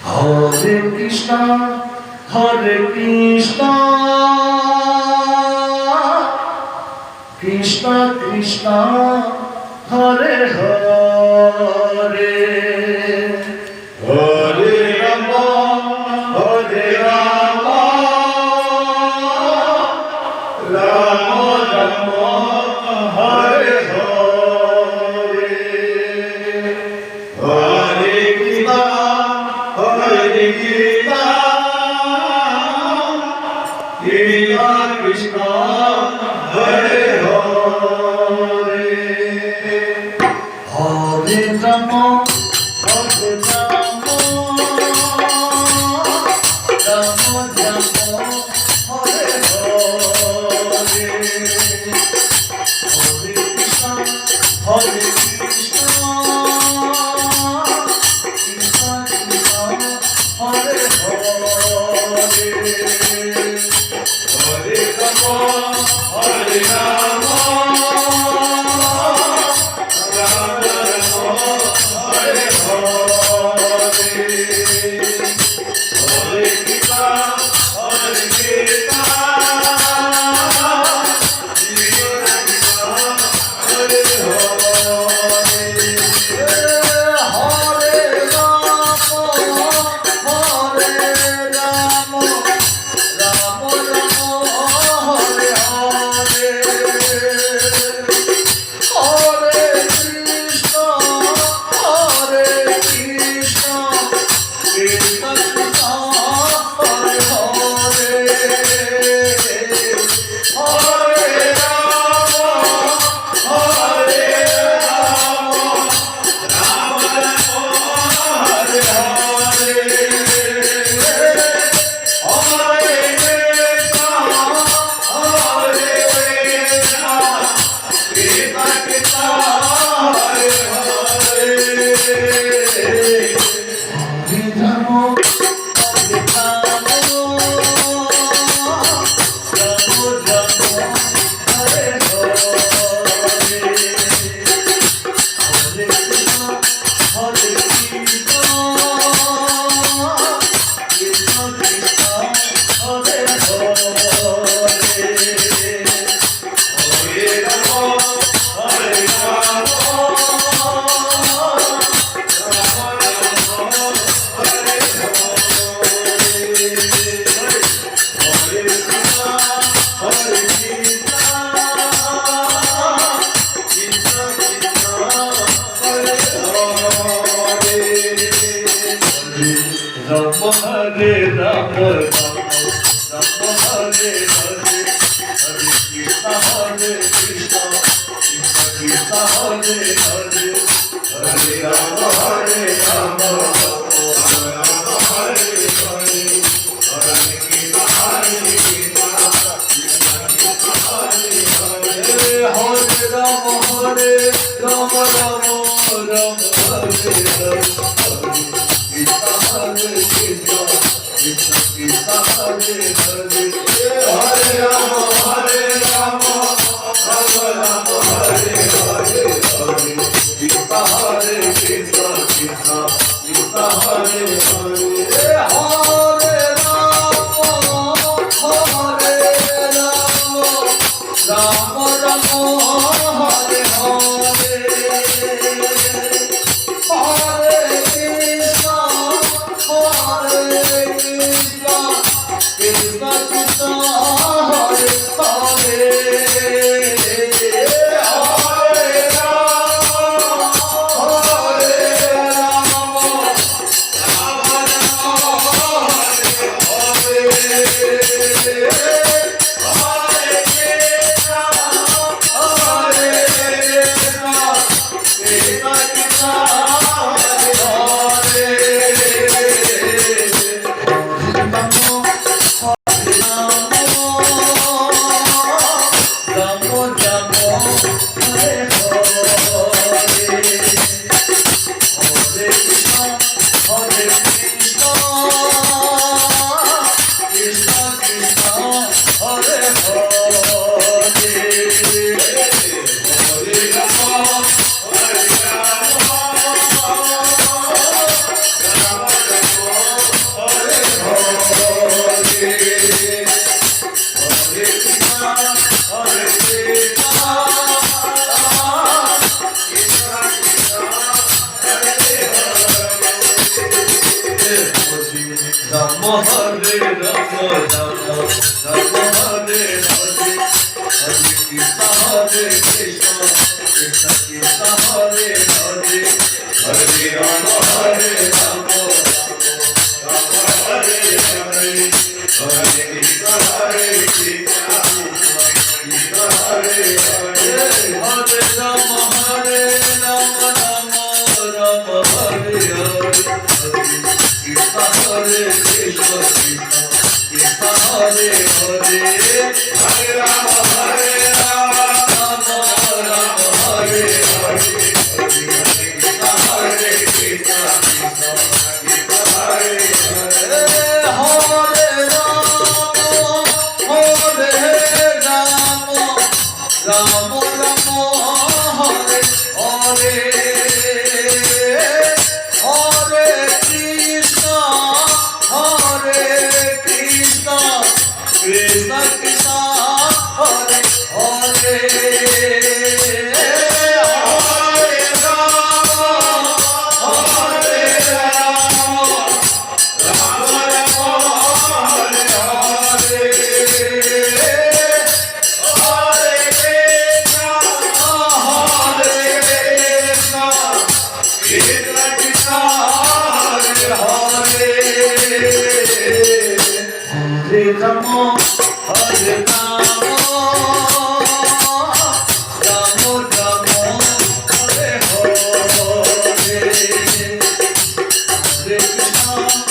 Hare Krishna, Hare Krishna, Krishna Krishna, Hare Hare, Hare Rama, Hare Rama, Rama Rama, Hare Hare, Hare Krishna, Hare Krishna, Krishna Krishna, Hare Hare, Hare Rama, Hare Rama, Rama Rama, Hare Hare, Hare Krishna, Hare Krishna, Krishna Krishna, Hare Hare, Hare Rama, Hare Rama, Rama Rama, Hare Hare, Hare Krishna, Hare Krishna, Krishna Krishna, Hare Ram Hare Ram Hare Hare Hare Krishna Krishna Krishna Hare Hare Hare Ram Hare Ram Hare Hare Hare Krishna Krishna Krishna Hare Hare Hare Ram Hare Ram Ram Hare Hare Krishna Hare Krishna Krishna Krishna Hare Hare Hare Ram Hare Ram Ram Hare Hare Krishna Hare Krishna Krishna Krishna Hare Hare Hare Ram Ram Ram Hare Hare Hare Krishna Krishna Krishna Hare Hare Hare Ram Hare Ram Ram Ram Hare Hare Hare Krishna Krishna Krishna Hare Hare Hare Rama Hare Rama Rama Rama Hare Hare Hare Krishna